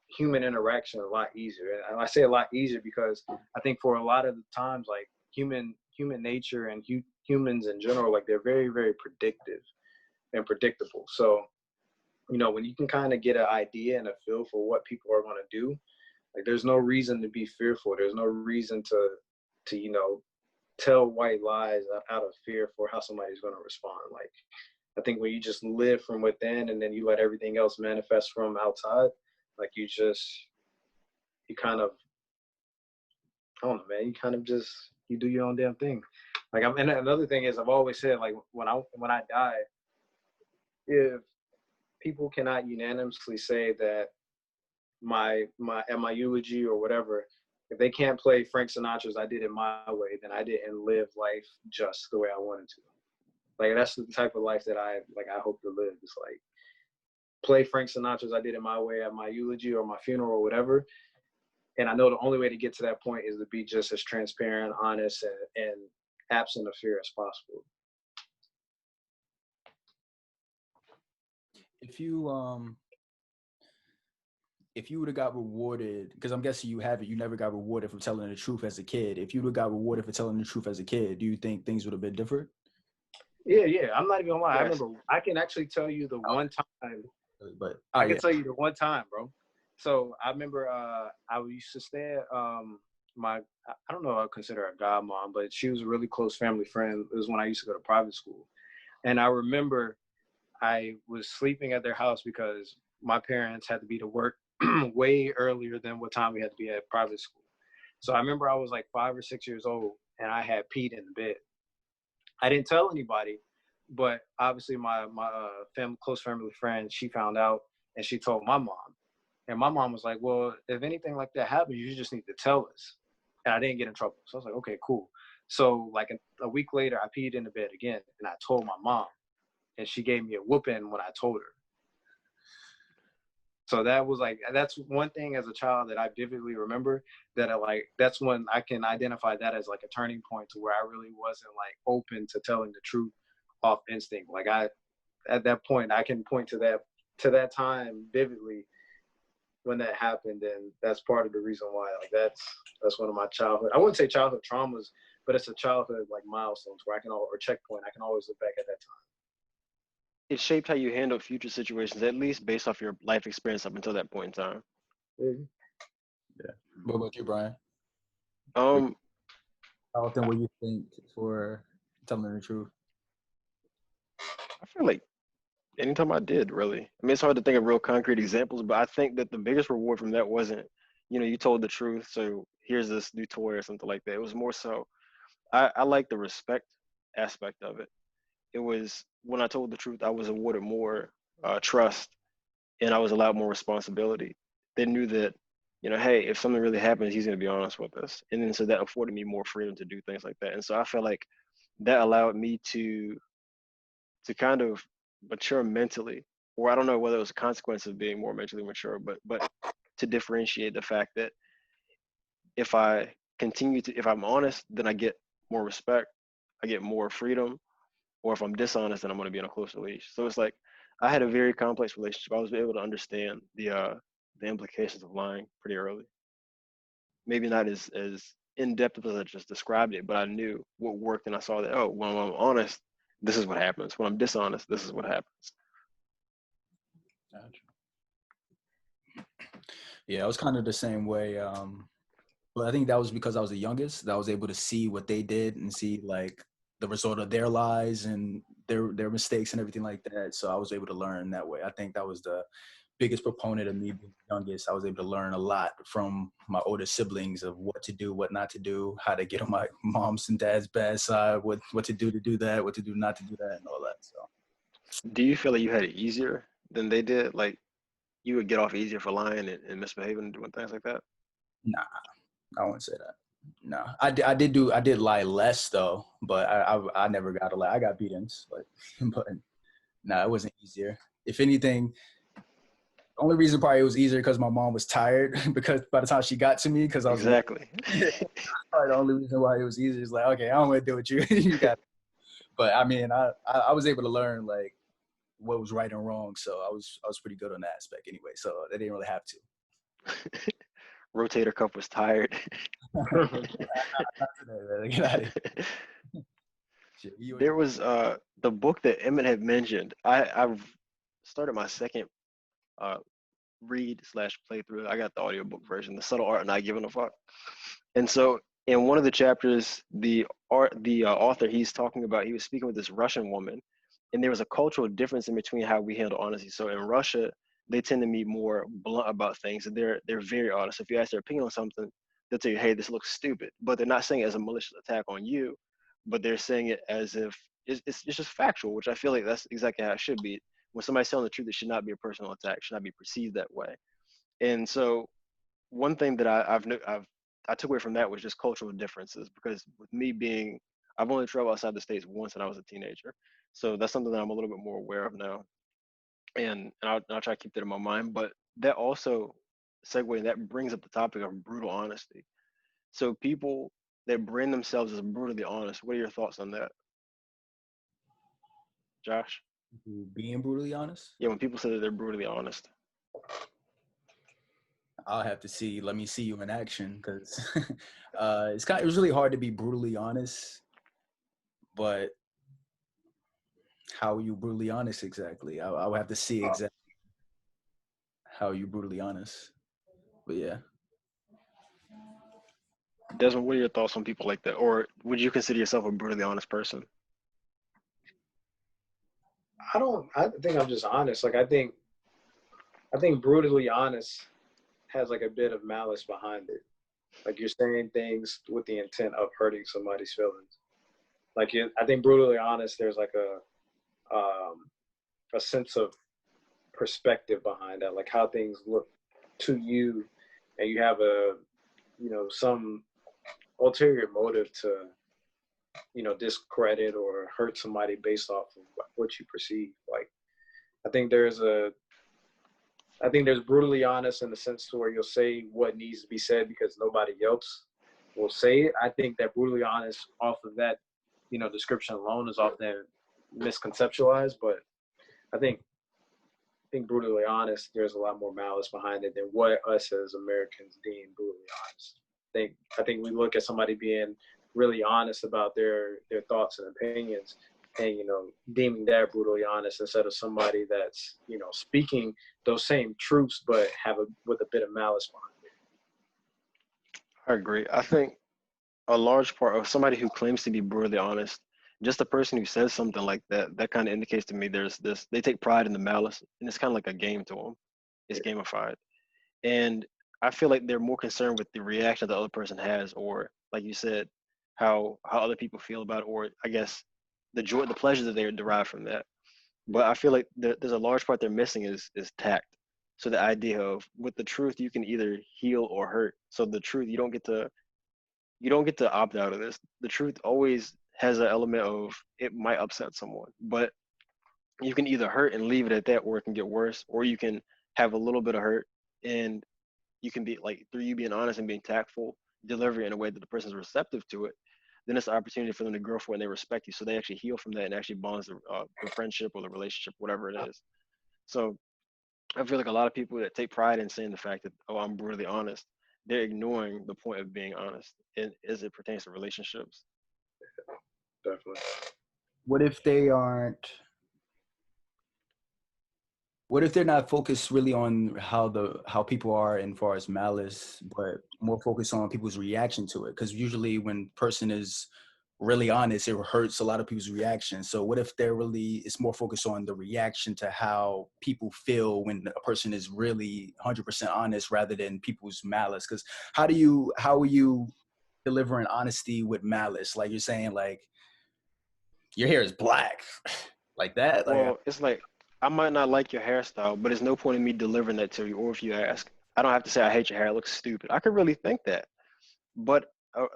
Speaker 4: human interaction a lot easier. And I say a lot easier because I think for a lot of the times, like human nature and humans in general, like they're very, very predictive and predictable. So, you know, when you can kind of get an idea and a feel for what people are going to do, like there's no reason to be fearful. There's no reason to, you know, tell white lies out of fear for how somebody's going to respond. Like, I think when you just live from within and then you let everything else manifest from outside, like you kind of, I don't know, man, you kind of just, you do your own damn thing. Like, and another thing is I've always said, like, when I die, if people cannot unanimously say that at my eulogy or whatever, if they can't play Frank Sinatra's "I Did It My Way," then I didn't live life just the way I wanted to. Like that's the type of life that I hope to live. It's like play Frank Sinatra's "I Did It My Way" at my eulogy or my funeral or whatever. And I know the only way to get to that point is to be just as transparent, honest, and absent of fear as possible.
Speaker 3: If you would have got rewarded, because I'm guessing you never got rewarded for telling the truth as a kid. If you would have got rewarded for telling the truth as a kid, do you think things would have been different?
Speaker 4: Yeah. I'm not even gonna lie. Yes. I remember. I can actually tell you the one time.
Speaker 3: But
Speaker 4: I can tell you the one time, bro. So I remember I used to stay at I don't know if I consider her a godmom, but she was a really close family friend. It was when I used to go to private school. And I remember I was sleeping at their house because my parents had to be to work way earlier than what time we had to be at private school. So I remember I was like 5 or 6 years old and I had peed in the bed. I didn't tell anybody, but obviously my close family friend, she found out and she told my mom. And my mom was like, well, if anything like that happens, you just need to tell us. And I didn't get in trouble. So I was like, okay, cool. So like a week later, I peed in the bed again and I told my mom. And she gave me a whooping when I told her. So that's one thing as a child that I vividly remember that that's when I can identify that as like a turning point to where I really wasn't like open to telling the truth off instinct. Like at that point, I can point to that time vividly when that happened. And that's part of the reason why, like, that's one of my childhood, I wouldn't say childhood traumas, but it's a childhood like milestones where or checkpoint. I can always look back at that time.
Speaker 2: It shaped how you handle future situations, at least based off your life experience up until that point in time.
Speaker 4: Mm-hmm.
Speaker 3: Yeah. What about you, Bryan?
Speaker 2: How
Speaker 3: often will you think for telling the truth?
Speaker 2: I feel like anytime I did, really. I mean, it's hard to think of real concrete examples, but I think that the biggest reward from that wasn't, you told the truth, so here's this new toy or something like that. It was more so, I like the respect aspect of it. It was when I told the truth, I was awarded more trust and I was allowed more responsibility. They knew that, hey, if something really happens, he's going to be honest with us. And then so that afforded me more freedom to do things like that. And so I feel like that allowed me to kind of mature mentally, or I don't know whether it was a consequence of being more mentally mature, but to differentiate the fact that if I'm honest, then I get more respect, I get more freedom, or if I'm dishonest, then I'm going to be on a closer leash. So it's like I had a very complex relationship. I was able to understand the implications of lying pretty early. Maybe not as in depth as I just described it, but I knew what worked, and I saw that when I'm honest, this is what happens. When I'm dishonest, this is what happens.
Speaker 3: Gotcha. Yeah, I was kind of the same way. But I think that was because I was the youngest, that I was able to see what they did and see like the result of their lies and their mistakes and everything like that. So I was able to learn that way. I think that was the biggest proponent of me being the youngest. I was able to learn a lot from my older siblings of what to do, what not to do, how to get on my mom's and dad's bad side, what to do that, what to do not to do that, and all that. So
Speaker 2: Do you feel like you had it easier than they did? Like you would get off easier for lying and misbehaving and doing things like that?
Speaker 3: nah, I wouldn't say that. No, I did lie less though, but I never got a lie. I got beatings, but no, it wasn't easier. If anything, the only reason probably it was easier because my mom was tired because by the time she got to me, because I was
Speaker 2: Exactly.
Speaker 3: probably the only reason why it was easier is like, okay, I don't want to deal with you. You got it. But I mean, I was able to learn like what was right and wrong, so I was pretty good on that aspect anyway. So they didn't really have to.
Speaker 2: Rotator cuff was tired.
Speaker 3: Not today, man. Get out of here. Shit,
Speaker 2: There was the book that Emmett had mentioned. I've started my second uh read slash playthrough. I got the audiobook version, The Subtle Art of Not Giving a Fuck. And so in one of the chapters, the author he's talking about, he was speaking with this Russian woman, and there was a cultural difference in between how we handle honesty. So in Russia, they tend to be more blunt about things, and they're very honest. If you ask their opinion on something, they'll tell you, "Hey, this looks stupid," but they're not saying it as a malicious attack on you, but they're saying it as if it's just factual, which I feel like that's exactly how it should be. When somebody's telling the truth, it should not be a personal attack, should not be perceived that way. And so one thing that I took away from that was just cultural differences, because with me being, I've only traveled outside the States once when I was a teenager. So that's something that I'm a little bit more aware of now. And I'll try to keep that in my mind. But that also that brings up the topic of brutal honesty. So people that brand themselves as brutally honest, what are your thoughts on that, Josh?
Speaker 3: Being brutally honest,
Speaker 2: Yeah, when people say that they're brutally honest.
Speaker 3: I'll have to see. Let me see you in action, because it was really hard to be brutally honest. But how are you brutally honest exactly? I would have to see exactly how you brutally honest. But yeah,
Speaker 2: Desmond, what are your thoughts on people like that? Or would you consider yourself a brutally honest person?
Speaker 4: I think I'm just honest. Like I think brutally honest has like a bit of malice behind it. Like you're saying things with the intent of hurting somebody's feelings. I think brutally honest, there's like a sense of perspective behind that, like how things look to you, and you have some ulterior motive to discredit or hurt somebody based off of what you perceive. Like I think there's brutally honest in the sense to where you'll say what needs to be said because nobody else will say it. I think that brutally honest off of that, description alone is often misconceptualized, but I think brutally honest, there's a lot more malice behind it than what us as Americans deem brutally honest. I think we look at somebody being really honest about their thoughts and opinions, and deeming that brutally honest instead of somebody that's speaking those same truths but with a bit of malice behind
Speaker 2: I agree. I think a large part of somebody who claims to be brutally honest, just a person who says something like that, that kind of indicates to me there's this, they take pride in the malice, and it's kind of like a game to them. It's gamified. And I feel like they're more concerned with the reaction the other person has, or like you said, how other people feel about it, or I guess the joy, the pleasure that they derive from that. But I feel like there's a large part they're missing is tact. So the idea of with the truth, you can either heal or hurt. So the truth, you don't get to opt out of this. The truth always has an element of it might upset someone, but you can either hurt and leave it at that, or it can get worse, or you can have a little bit of hurt and you can be like, through you being honest and being tactful, deliver it in a way that the person's receptive to it. Then it's an opportunity for them to grow for it and they respect you. So they actually heal from that and actually bonds the friendship or the relationship, whatever it is. So I feel like a lot of people that take pride in saying the fact that, oh, I'm brutally honest, they're ignoring the point of being honest and as it pertains to relationships.
Speaker 4: it. Definitely.
Speaker 3: what if they aren't? What if they're not focused really on how people are in far as malice, but more focused on people's reaction to it? Because usually when person is really honest, it hurts a lot of people's reaction. So what if it's more focused on the reaction to how people feel when a person is really 100% honest rather than people's malice? Because how are you delivering honesty with malice? Like you're saying, like, your hair is black, like that. Like,
Speaker 2: Well, it's like I might not like your hairstyle, but there's no point in me delivering that to you. Or if you ask, I don't have to say I hate your hair. It looks stupid. I could really think that, but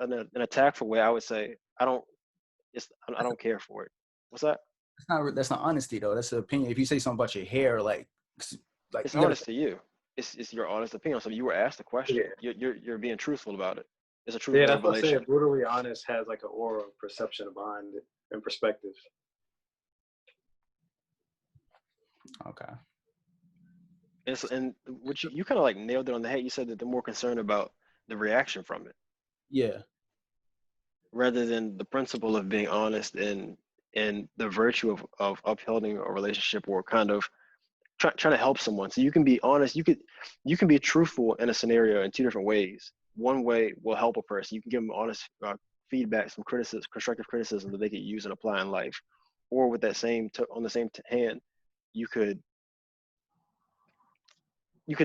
Speaker 2: in a tactful way, I would say I don't. I don't care for it. What's that?
Speaker 3: that's not honesty though. That's the opinion. If you say something about your hair, like
Speaker 2: It's
Speaker 3: you gotta.
Speaker 2: honest to you. It's your honest opinion. So you were asked a question.
Speaker 4: Yeah.
Speaker 2: You're being truthful about it. It's a
Speaker 4: Yeah,
Speaker 2: truthful
Speaker 4: that's what I say.
Speaker 2: revelation.
Speaker 4: Brutally honest has like an aura of perception behind it and perspective.
Speaker 3: Okay.
Speaker 2: And what you kind of like nailed it on the head. You said that they're more concerned about the reaction from it
Speaker 3: Yeah.
Speaker 2: rather than the principle of being honest and the virtue of upholding a relationship or kind of trying to help someone. So you can be honest. You can be truthful in a scenario in two different ways. One way will help a person. You can give them honest feedback, some criticism, constructive criticism that they could use and apply in life. Or with that on the same hand, you could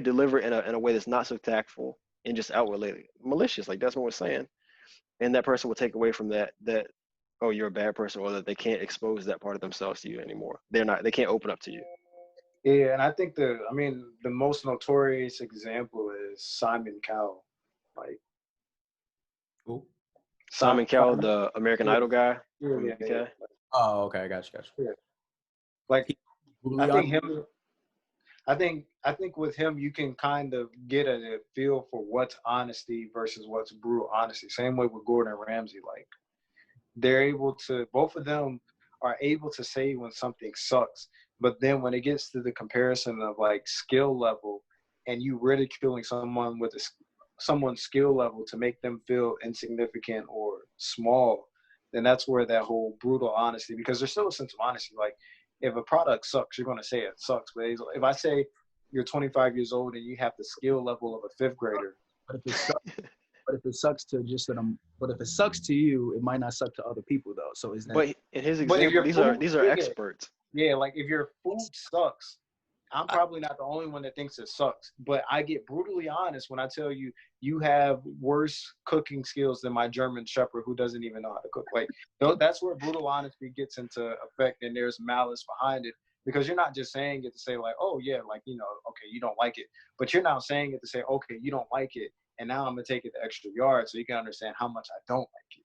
Speaker 2: deliver in a way that's not so tactful and just outwardly malicious, like that's what we're saying. And that person will take away from that oh, you're a bad person, or that they can't expose that part of themselves to you anymore. They can't open up to you.
Speaker 4: Yeah, and I think the most notorious example is Simon Cowell. Like
Speaker 3: Cool.
Speaker 2: Simon Cowell,
Speaker 4: Simon,
Speaker 2: the American
Speaker 4: yeah,
Speaker 2: Idol guy from
Speaker 4: yeah,
Speaker 2: the
Speaker 4: yeah.
Speaker 2: UK.
Speaker 3: Oh, okay. I got you.
Speaker 4: Yeah. Like I
Speaker 3: Brutally
Speaker 4: think
Speaker 3: honest.
Speaker 4: him. I think with him you can kind of get a feel for what's honesty versus what's brutal honesty. Same way with Gordon Ramsay. Like they're able to, both of them are able to say when something sucks, but then when it gets to the comparison of like skill level and you ridiculing someone with someone's skill level to make them feel insignificant or small, then that's where that whole brutal honesty, because there's still a sense of honesty. Like if a product sucks, you're going to say it sucks. But if I say you're 25 years old and you have the skill level of a fifth grader,
Speaker 3: But if it sucks to but if it sucks to you, it might not suck to other people though. So is that?
Speaker 2: But in his
Speaker 4: but if
Speaker 2: example,
Speaker 4: your food,
Speaker 2: these are experts.
Speaker 4: yeah, like if your food sucks, I'm probably not the only one that thinks it sucks. But I get brutally honest when I tell you you have worse cooking skills than my German Shepherd who doesn't even know how to cook. Like that's where brutal honesty gets into effect, and there's malice behind it, because you're not just saying it to say like, oh yeah, like okay, you don't like it, but you're now saying it to say, okay, you don't like it, and now I'm gonna take it the extra yard so you can understand how much I don't like it.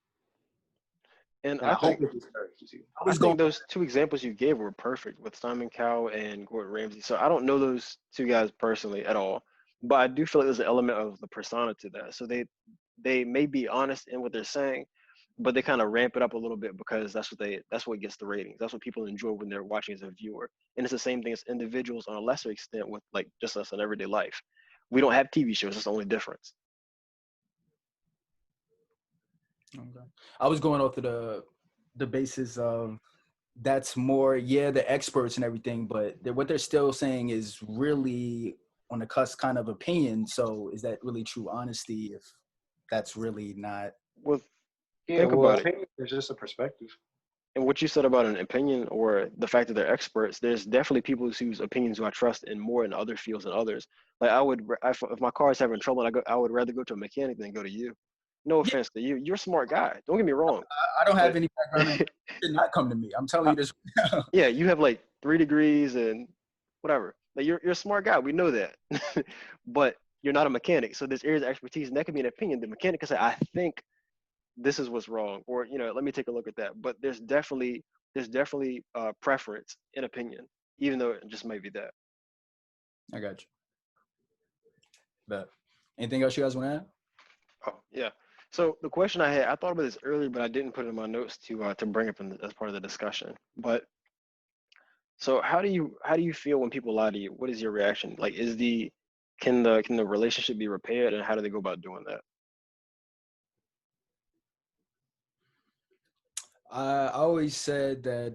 Speaker 2: And
Speaker 4: And I hope it discourages you.
Speaker 2: I think those two examples you gave were perfect with Simon Cowell and Gordon Ramsay. So I don't know those two guys personally at all, but I do feel like there's an element of the persona to that. So they may be honest in what they're saying, but they kind of ramp it up a little bit because that's what gets the ratings. That's what people enjoy when they're watching as a viewer. And it's the same thing as individuals on a lesser extent with like just us in everyday life. We don't have TV shows. That's the only difference.
Speaker 3: Okay. I was going off of the basis of that's more, yeah, the experts and everything, but what they're still saying is really on the cusp kind of opinion. So is that really true honesty if that's really not?
Speaker 2: Well,
Speaker 4: Yeah,
Speaker 2: think
Speaker 4: well,
Speaker 2: about it.
Speaker 4: opinion is just a perspective.
Speaker 2: And what you said about an opinion or the fact that they're experts, there's definitely people whose opinions who I trust in more in other fields than others. Like if my car is having trouble, I would rather go to a mechanic than go to you. No
Speaker 3: Yeah,
Speaker 2: offense to you. You're a smart guy. Don't get me wrong.
Speaker 3: I don't have
Speaker 2: But
Speaker 3: any background. Did not come to me. I'm telling you this.
Speaker 2: yeah, you have like 3 degrees and whatever. Like you're a smart guy. We know that. But you're not a mechanic. So there's areas of expertise, and that could be an opinion. The mechanic can say, I think this is what's wrong, or let me take a look at that. But there's definitely preference in opinion, even though it just might be that.
Speaker 3: I got you. But anything else you guys want to add?
Speaker 2: Oh yeah. So the question I had, I thought about this earlier, but I didn't put it in my notes to bring up as part of the discussion. But so how do you feel when people lie to you? What is your reaction? Like, can the relationship be repaired, and how do they go about doing that?
Speaker 3: I always said that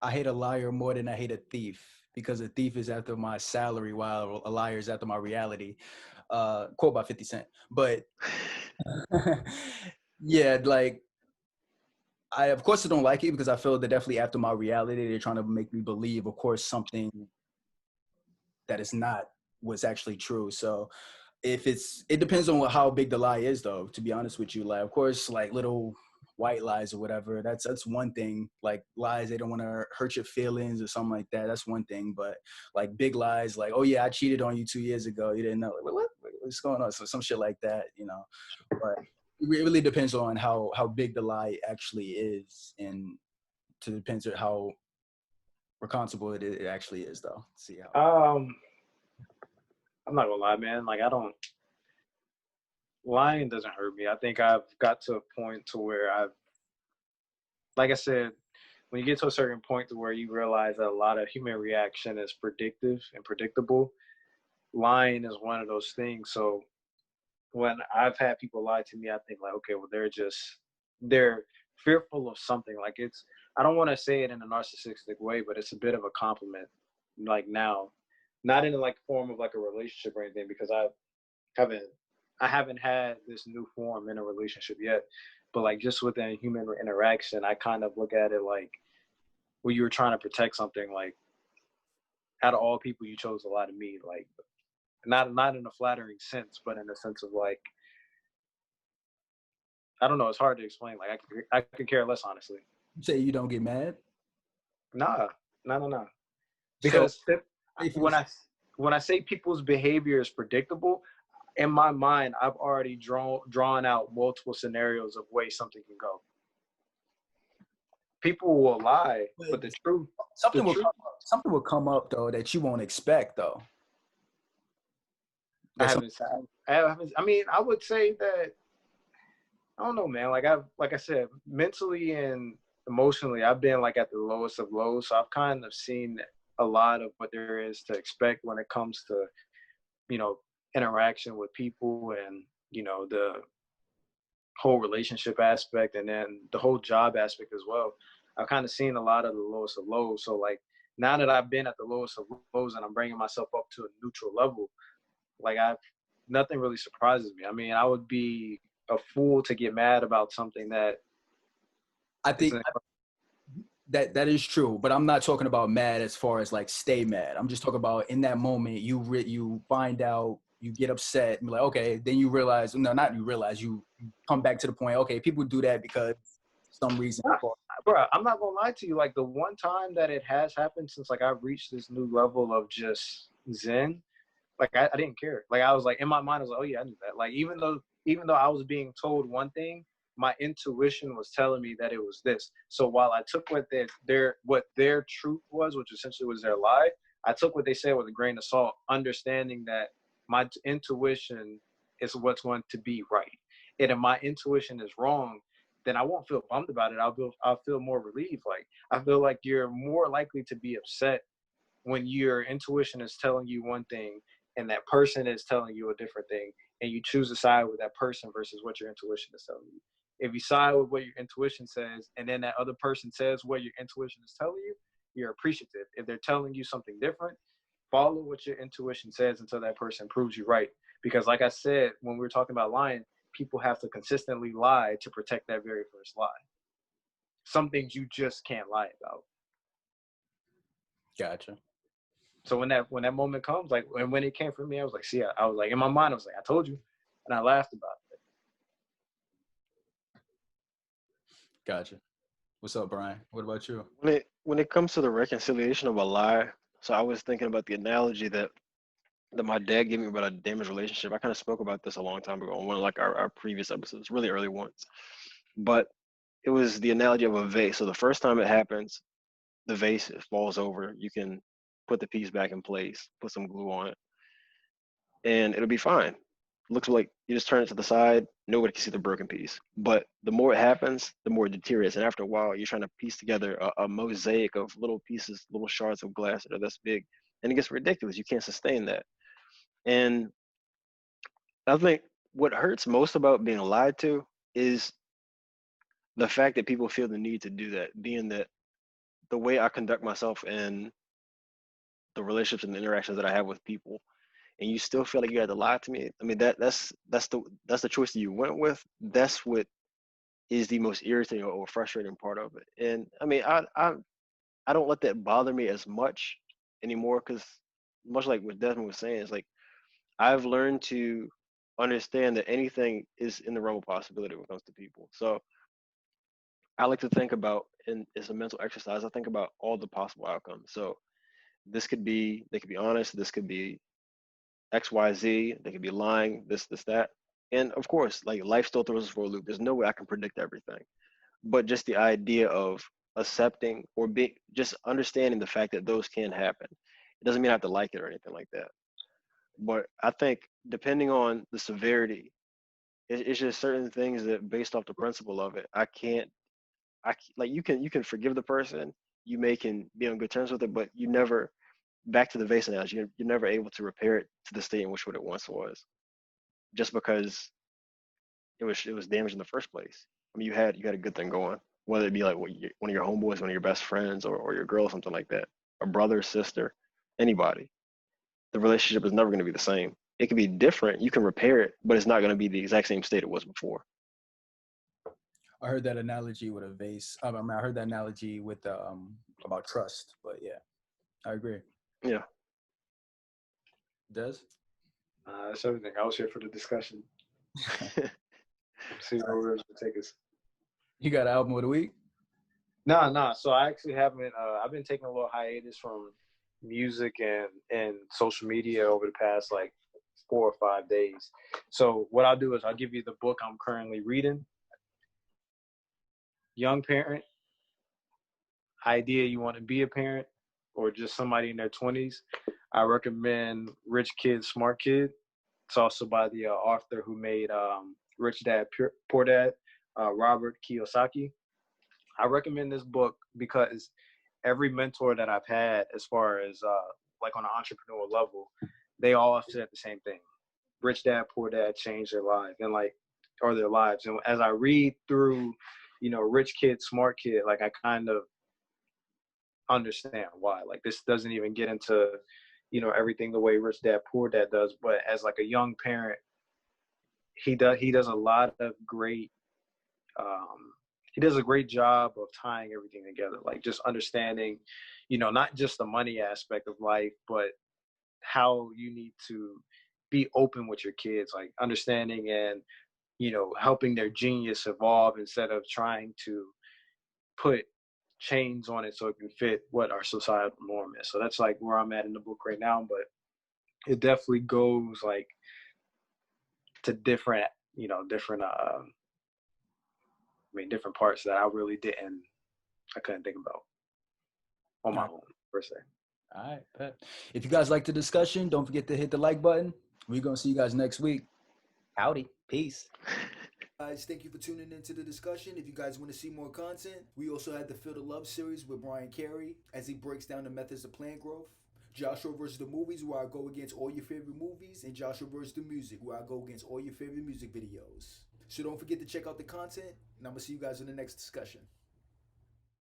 Speaker 3: I hate a liar more than I hate a thief, because a thief is after my salary while a liar is after my reality. Quote by 50 Cent. But yeah, like, I of course I don't like it, because I feel they're definitely after my reality. They're trying to make me believe, of course, something that is not what's actually true. So it depends on how big the lie is, though, to be honest with you. Like, of course, like little white lies or whatever, that's one thing. Like lies, they don't want to hurt your feelings or something like that, that's one thing. But like big lies, like, oh yeah, I cheated on you 2 years ago, you didn't know. Like, what's going on? So some shit like that, you know. But it really depends on how big the lie actually is, and to depends on how responsible it actually is, though. See how
Speaker 4: I'm not gonna lie, man. Like, I don't, lying doesn't hurt me. I think I've got to a point to where like I said, when you get to a certain point to where you realize that a lot of human reaction is predictive and predictable, lying is one of those things. So when I've had people lie to me, I think like, okay, well, they're fearful of something. Like, I don't want to say it in a narcissistic way, but it's a bit of a compliment. Like, now, not in like form of like a relationship or anything, because haven't I haven't had this new form in a relationship yet. But like just within human interaction, I kind of look at it like, when you were trying to protect something, like, out of all people, you chose a lie to me. Like, not in a flattering sense, but in the sense of like, I don't know. It's hard to explain. Like, I could care less, honestly.
Speaker 3: you say you don't get mad.
Speaker 4: Nah, no.
Speaker 3: So
Speaker 4: Because
Speaker 3: if you,
Speaker 4: when I say people's behavior is predictable, in my mind, I've already drawn out multiple scenarios of ways something can go. People will lie, but the truth,
Speaker 3: something will come up though that you won't expect, though.
Speaker 4: I haven't. I mean, I would say that, I don't know, man. Like I said, mentally and emotionally, I've been like at the lowest of lows. So I've kind of seen a lot of what there is to expect when it comes to, you know, interaction with people, and, you know, the whole relationship aspect, and then the whole job aspect as well. I've kind of seen a lot of the lowest of lows. So like, now that I've been at the lowest of lows and I'm bringing myself up to a neutral level, like, nothing really surprises me. I mean, I would be a fool to get mad about something that
Speaker 3: I think
Speaker 4: isn't.
Speaker 3: that is true, but I'm not talking about mad as far as like stay mad. I'm just talking about in that moment you find out, you get upset and be like, okay, then you realize, no, not you realize, you come back to the point, okay, people do that because some reason.
Speaker 4: Bro, I'm not gonna lie to you. Like, the one time that it has happened since like I've reached this new level of just zen, like I didn't care. Like, I was like, in my mind, I was like, oh yeah, I knew that. Like, even though I was being told one thing, my intuition was telling me that it was this. So while I took what their truth was, which essentially was their lie, I took what they said with a grain of salt, understanding that my intuition is what's going to be right. And if my intuition is wrong, then I won't feel bummed about it. I'll feel more relieved. Like, I feel like you're more likely to be upset when your intuition is telling you one thing and that person is telling you a different thing, and you choose to side with that person versus what your intuition is telling you. If you side with what your intuition says, and then that other person says what your intuition is telling you, you're appreciative. If they're telling you something different, follow what your intuition says until that person proves you right. Because like I said, when we were talking about lying, people have to consistently lie to protect that very first lie. Some things you just can't lie about.
Speaker 3: Gotcha.
Speaker 4: So when that moment comes, like, and when it came for me, I was like, see, I was like, in my mind, I was like, I told you, and I laughed about it.
Speaker 3: Gotcha. What's up, Bryan? What about you?
Speaker 2: When it comes to the reconciliation of a lie, so I was thinking about the analogy that my dad gave me about a damaged relationship. I kind of spoke about this a long time ago on one of like our previous episodes, really early ones. But it was the analogy of a vase. So the first time it happens, the vase falls over. You can put the piece back in place, put some glue on it, and it'll be fine. Looks like you just turn it to the side, nobody can see the broken piece. But the more it happens, the more it deteriorates. And after a while, you're trying to piece together a mosaic of little pieces, little shards of glass that are this big. And it gets ridiculous. You can't sustain that. And I think what hurts most about being lied to is the fact that people feel the need to do that, being that the way I conduct myself in the relationships and the interactions that I have with people, and you still feel like you had to lie to me. I mean, that's the choice that you went with. That's what is the most irritating or frustrating part of it. And I mean, I don't let that bother me as much anymore, because much like what Desmond was saying, it's like I've learned to understand that anything is in the realm of possibility when it comes to people. So I like to think about, and it's a mental exercise, I think about all the possible outcomes. So they could be honest, this could be XYZ, they could be lying, this, that. And of course, like life still throws us for a loop. There's no way I can predict everything. But just the idea of accepting or just understanding the fact that those can happen. It doesn't mean I have to like it or anything like that. But I think depending on the severity, it's just certain things that based off the principle of it, like you can forgive the person, you can be on good terms with it, but you never, back to the vase analogy, you're never able to repair it to the state in which what it once was, just because it was damaged in the first place. I mean, you had a good thing going, whether it be like one of your homeboys, one of your best friends, or your girl, something like that, a brother, sister, anybody. The relationship is never going to be the same. It can be different. You can repair it, but it's not going to be the exact same state it was before.
Speaker 3: I heard that analogy with a vase. I heard that analogy with about trust. But yeah, I agree.
Speaker 2: Yeah.
Speaker 3: Des?
Speaker 4: That's everything. I was here for the discussion. See where it's gonna take us.
Speaker 3: You got an album of the week?
Speaker 4: Nah. So I actually haven't. I've been taking a little hiatus from music and social media over the past like 4 or 5 days. So what I'll do is I'll give you the book I'm currently reading. Young parent, idea you want to be a parent, or just somebody in their 20s. I recommend Rich Kid, Smart Kid. It's also by the author who made Rich Dad, Poor Dad, Robert Kiyosaki. I recommend this book because every mentor that I've had, as far as like on an entrepreneurial level, they all said the same thing. Rich Dad, Poor Dad changed their lives or their lives. And as I read through, Rich Kid, Smart Kid, like I kind of understand why. Like this doesn't even get into, everything the way Rich Dad, Poor Dad does. But as like a young parent, he does a lot of great he does a great job of tying everything together, like just understanding, not just the money aspect of life, but how you need to be open with your kids, like understanding and, helping their genius evolve instead of trying to put chains on it so it can fit what our societal norm is. So that's like where I'm at in the book right now, but it definitely goes like to different different parts that I couldn't think about on my own, per se.
Speaker 3: All right, bet. If you guys like the discussion, don't forget to hit the like button. We're going to see you guys next week. Howdy. Peace.
Speaker 5: Guys, thank you for tuning into the discussion. If you guys want to see more content, we also had the Feel the Love series with Bryan as he breaks down the methods of plant growth. Joshua versus the movies, where I go against all your favorite movies, and Joshua versus the music, where I go against all your favorite music videos. So don't forget to check out the content, and I'm going to see you guys in the next discussion.